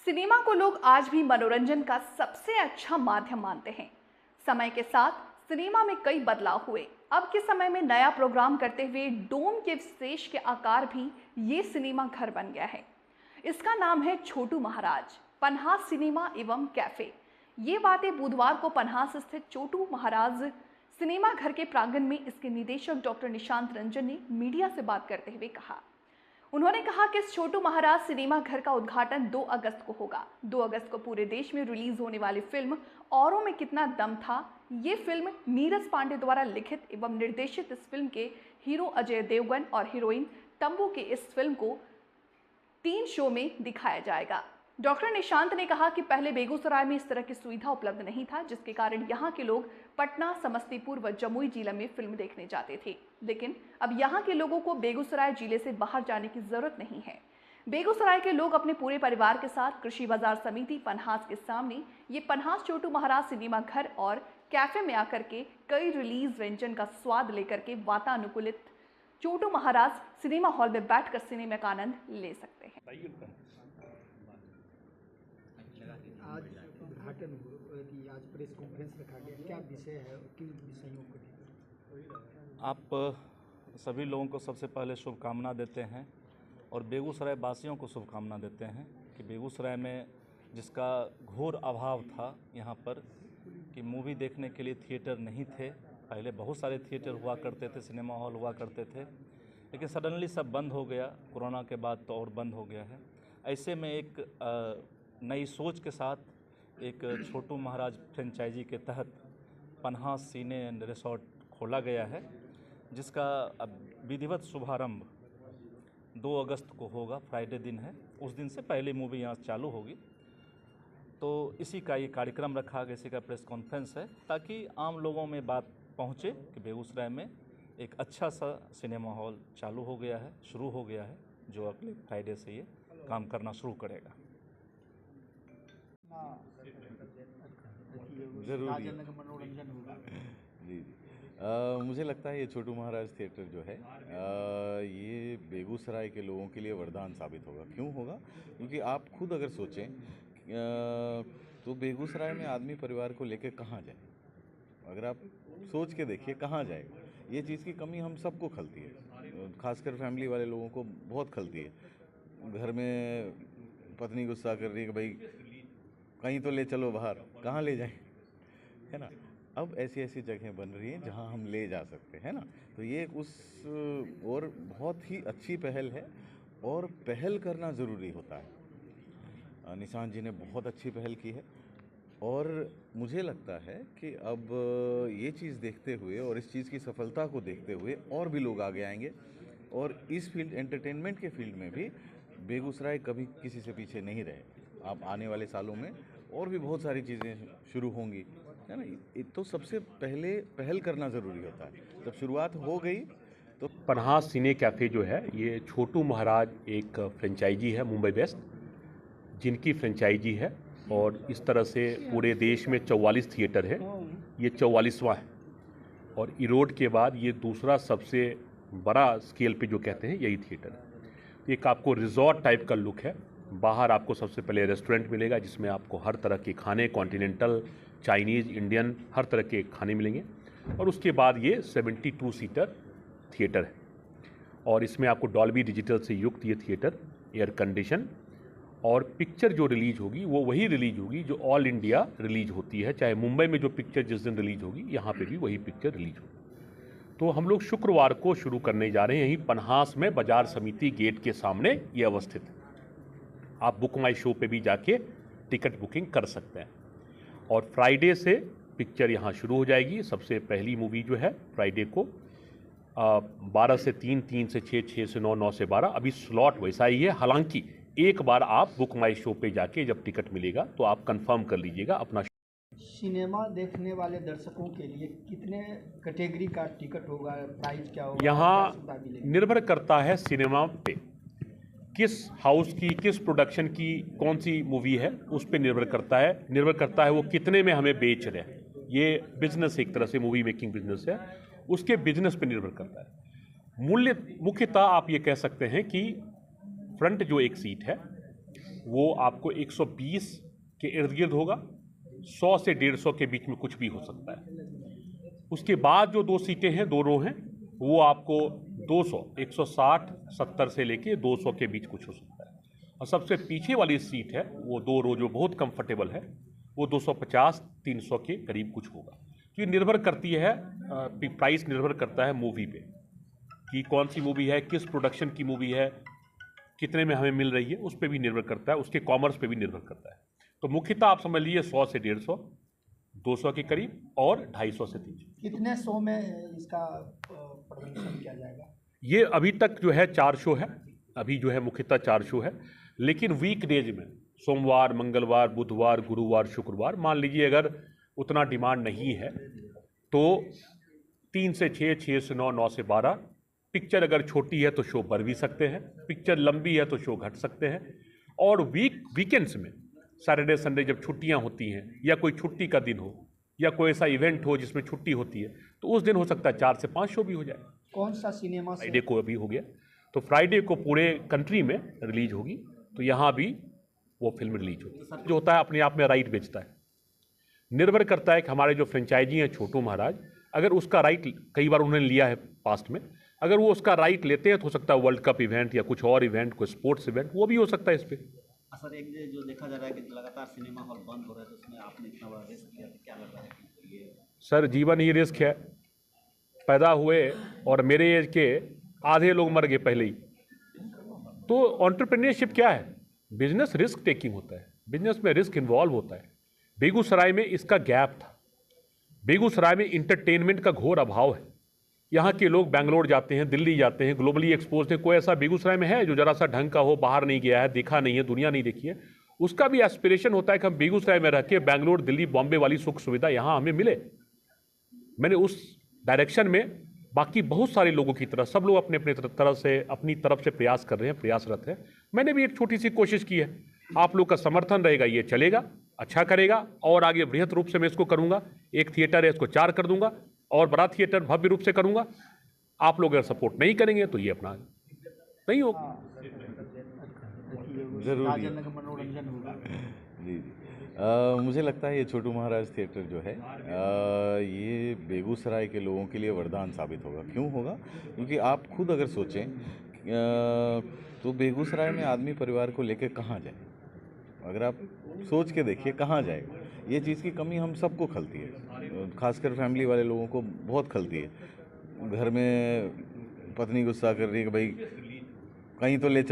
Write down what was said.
Cinema को लोग आज भी मनोरंजन का सबसे अच्छा माध्यम मानते हैं। समय के साथ सिनेमा में कई बदलाव हुए। अब के समय में नया प्रोग्राम करते हुए डोम के स्टेज के आकार भी ये सिनेमा घर बन गया है। इसका नाम है छोटू महाराज पन्हास सिनेमा एवं कैफे। ये बातें बुधवार को पन्हास स्थित छोटू महाराज सिनेमा घर के प्रांगण में इसके निदेशक डॉक्टर निशांत रंजन ने मीडिया से बात करते हुए कहा। उन्होंने कहा कि इस छोटू महाराज सिनेमा घर का उद्घाटन 2 अगस्त को होगा। 2 अगस्त को पूरे देश में रिलीज होने वाली फिल्म औरों में कितना दम था, ये फिल्म नीरज पांडे द्वारा लिखित एवं निर्देशित इस फिल्म के हीरो अजय देवगन और हीरोइन तंबू के इस फिल्म को 3 शो में दिखाया जाएगा। डॉक्टर निशांत ने कहा कि पहले बेगूसराय में इस तरह की सुविधा उपलब्ध नहीं था, जिसके कारण यहाँ के लोग पटना, समस्तीपुर व जमुई जिला में फिल्म देखने जाते थे। लेकिन अब यहाँ के लोगों को बेगूसराय जिले से बाहर जाने की जरूरत नहीं है। बेगूसराय के लोग अपने पूरे परिवार के साथ कृषि बाजार समिति पन्हास के सामने ये पन्हास छोटू महाराज सिनेमा घर और कैफे में आकर के कई रिलीज व्यंजन का स्वाद लेकर के वातानुकूलित छोटू महाराज सिनेमा हॉल में बैठकर सिनेमा का आनंद ले सकते हैं। आज उद्घाटन की आज प्रेस कॉन्फ्रेंस रखा गया, क्या विषय है, किन विषयों को? आप सभी लोगों को सबसे पहले शुभकामना देते हैं और बेगूसराय वासियों को शुभकामना देते हैं कि बेगूसराय में जिसका घोर अभाव था यहाँ पर कि मूवी देखने के लिए थिएटर नहीं थे। पहले बहुत सारे थिएटर हुआ करते थे, सिनेमा हॉल हुआ करते थे, लेकिन सडनली सब बंद हो गया। कोरोना के बाद तो और बंद हो गया है। ऐसे में एक नई सोच के साथ एक छोटू महाराज फ्रेंचाइजी के तहत पन्हास सिने एंड रिसोर्ट खोला गया है, जिसका अब विधिवत शुभारंभ 2 अगस्त को होगा। फ्राइडे दिन है, उस दिन से पहले मूवी यहाँ चालू होगी। तो इसी का ये कार्यक्रम रखा गया, इसी का प्रेस कॉन्फ्रेंस है, ताकि आम लोगों में बात पहुँचे कि बेगूसराय में एक अच्छा सा सिनेमा हॉल चालू हो गया है, शुरू हो गया है, जो अगले फ्राइडे से ये काम करना शुरू करेगा। ज़रूरी मनोरंजन होगा। जी मुझे लगता है ये छोटू महाराज थिएटर जो है ये बेगूसराय के लोगों के लिए वरदान साबित होगा। क्यों होगा? क्योंकि आप खुद अगर सोचें तो बेगूसराय में आदमी परिवार को लेकर कहाँ जाए? अगर आप सोच के देखिए कहाँ जाएगा। ये चीज़ की कमी हम सबको खलती है, खासकर फैमिली वाले लोगों को बहुत खलती है। घर में पत्नी गुस्सा कर रही है कि भाई कहीं तो ले चलो बाहर, कहाँ ले जाएं, है ना। अब ऐसी ऐसी जगह बन रही हैं जहाँ हम ले जा सकते हैं ना। तो ये उस और बहुत ही अच्छी पहल है और पहल करना ज़रूरी होता है। निशांत जी ने बहुत अच्छी पहल की है और मुझे लगता है कि अब ये चीज़ देखते हुए और इस चीज़ की सफलता को देखते हुए और भी लोग आगे आएंगे और इस फील्ड एंटरटेनमेंट के फील्ड में भी बेगूसराय कभी किसी से पीछे नहीं रहे। आप आने वाले सालों में और भी बहुत सारी चीज़ें शुरू होंगी, है ना। तो सबसे पहले पहल करना ज़रूरी होता है। जब शुरुआत हो गई तो पन्हास सिने कैफ़े जो है ये छोटू महाराज एक फ्रेंचाइजी है मुंबई वेस्ट, जिनकी फ्रेंचाइजी है और इस तरह से पूरे देश में 44 थिएटर है। ये 44वां है और इरोड के बाद ये दूसरा सबसे बड़ा स्केल पे जो कहते हैं यही थिएटर है। एक आपको रिजॉर्ट टाइप का लुक है। बाहर आपको सबसे पहले रेस्टोरेंट मिलेगा जिसमें आपको हर तरह के खाने, कॉन्टिनेंटल, चाइनीज़, इंडियन, हर तरह के खाने मिलेंगे। और उसके बाद ये 72 सीटर थिएटर है और इसमें आपको डॉल्बी डिजिटल से युक्त ये थिएटर, एयर कंडीशन, और पिक्चर जो रिलीज होगी वो वही रिलीज होगी जो ऑल इंडिया रिलीज होती है। चाहे मुंबई में जो पिक्चर जिस दिन रिलीज होगी, यहाँ पे भी वही पिक्चर रिलीज होगी। तो हम लोग शुक्रवार को शुरू करने जा रहे हैं यहीं पन्हास में, बाजार समिति गेट के सामने ये अवस्थित है। आप बुक माई शो पे भी जाके टिकट बुकिंग कर सकते हैं और फ्राइडे से पिक्चर यहाँ शुरू हो जाएगी। सबसे पहली मूवी जो है फ्राइडे को 12 से 3, 3 से 6, 6 से 9, 9 से 12 अभी स्लॉट वैसा ही है। हालांकि एक बार आप बुक माई शो पे जाके जब टिकट मिलेगा तो आप कंफर्म कर लीजिएगा अपना। सिनेमा देखने वाले दर्शकों के लिए कितने कैटेगरी का टिकट होगा, प्राइस क्या होगा? यहाँ निर्भर करता है सिनेमा पे, किस हाउस की, किस प्रोडक्शन की कौन सी मूवी है, उस पे निर्भर करता है वो कितने में हमें बेच रहे हैं। ये बिजनेस एक तरह से मूवी मेकिंग बिजनेस है, उसके बिजनेस पे निर्भर करता है। मूल्य मुख्यतः आप ये कह सकते हैं कि फ्रंट जो एक सीट है वो आपको 120 के इर्द गिर्द होगा, 100 से 150 के बीच में कुछ भी हो सकता है। उसके बाद जो 2 सीटें हैं, 2 रो हैं, वो आपको 200, 160, 70 से लेके 200 के बीच कुछ हो सकता है। और सबसे पीछे वाली सीट है वो 2 रो जो बहुत कंफर्टेबल है, वो 250, 300 के करीब कुछ होगा। तो ये निर्भर करती है, प्राइस निर्भर करता है मूवी पे कि कौन सी मूवी है, किस प्रोडक्शन की मूवी है, कितने में हमें मिल रही है, उस पर भी निर्भर करता है, उसके कॉमर्स पे भी निर्भर करता है। तो मुख्यतः आप समझ लीजिए 100 से 150, 200 के करीब और 250 से 300। कितने शो में इसका प्रदर्शन किया जाएगा? ये अभी तक जो है 4 शो है, अभी जो है मुख्यतः 4 शो है, लेकिन वीकडेज में सोमवार, मंगलवार, बुधवार, गुरुवार, शुक्रवार, मान लीजिए अगर उतना डिमांड नहीं है तो 3 से 6, 6 से 9, 9 से 12। पिक्चर अगर छोटी है तो शो बढ़ भी सकते हैं, पिक्चर लंबी है तो शो घट सकते हैं। और वीकेंड्स में सैटरडे संडे जब छुट्टियां होती हैं या कोई छुट्टी का दिन हो या कोई ऐसा इवेंट हो जिसमें छुट्टी होती है तो उस दिन हो सकता है 4 से 5 शो भी हो जाए। कौन सा सिनेमा से? फ्राइडे को अभी हो गया, तो फ्राइडे को पूरे कंट्री में रिलीज होगी, तो यहाँ भी वो फिल्म रिलीज होगी। जो होता है अपने आप में राइट बेचता है, निर्भर करता है कि हमारे जो फ्रेंचाइजी हैं छोटू महाराज, अगर उसका राइट कई बार उन्होंने लिया है पास्ट में, अगर वो उसका राइट लेते हैं तो हो सकता है वर्ल्ड कप इवेंट या कुछ और इवेंट, कोई स्पोर्ट्स इवेंट, वो भी हो सकता है इस पर। सर एक जो देखा जा रहा है कि लगातार सिनेमा हॉल बंद हो रहा है, तो उसमें आपने इतना बड़ा रिस्क लिया, तो क्या लग रहा है कि ये? सर जीवन ही रिस्क है। पैदा हुए और मेरे एज के आधे लोग मर गए पहले ही। तो एंटरप्रेन्योरशिप क्या है? बिजनेस रिस्क टेकिंग होता है, बिजनेस में रिस्क इन्वॉल्व होता है। बेगूसराय में इसका गैप था। बेगूसराय में इंटरटेनमेंट का घोर अभाव है। यहाँ के लोग बेंगलोर जाते हैं, दिल्ली जाते हैं, ग्लोबली एक्सपोज हैं। कोई ऐसा बेगूसराय में है जो जरा सा ढंग का हो, बाहर नहीं गया है, देखा नहीं है, दुनिया नहीं देखी है? उसका भी एस्पिरेशन होता है कि हम बेगूसराय में रह के बेंगलोर, दिल्ली, बॉम्बे वाली सुख सुविधा यहाँ हमें मिले। मैंने उस डायरेक्शन में बाकी बहुत सारे लोगों की तरह, सब लोग अपने अपनी तरफ से प्रयास कर रहे हैं, प्रयासरत हैं। मैंने भी एक छोटी सी कोशिश की है। आप लोग का समर्थन रहेगा, ये चलेगा, अच्छा करेगा, और आगे बृहत रूप से मैं इसको करूँगा। एक थिएटर है, इसको 4 कर दूंगा, और बड़ा थिएटर भव्य रूप से करूँगा। आप लोग अगर सपोर्ट नहीं करेंगे तो ये अपना नहीं होगा। जरूरी है। मनोरंजन होगा। जी जी। मुझे लगता है ये छोटू महाराज थिएटर जो है ये बेगूसराय के लोगों के लिए वरदान साबित होगा। क्यों होगा? क्योंकि आप खुद अगर सोचें तो बेगूसराय में आदमी परिवार को लेकर कहाँ जाए? अगर आप सोच के देखिए कहाँ जाएगा। ये चीज़ की कमी हम सबको खलती है, खासकर फैमिली वाले लोगों को बहुत खलती है। घर में पत्नी गुस्सा कर रही है कि भाई कहीं तो ले चल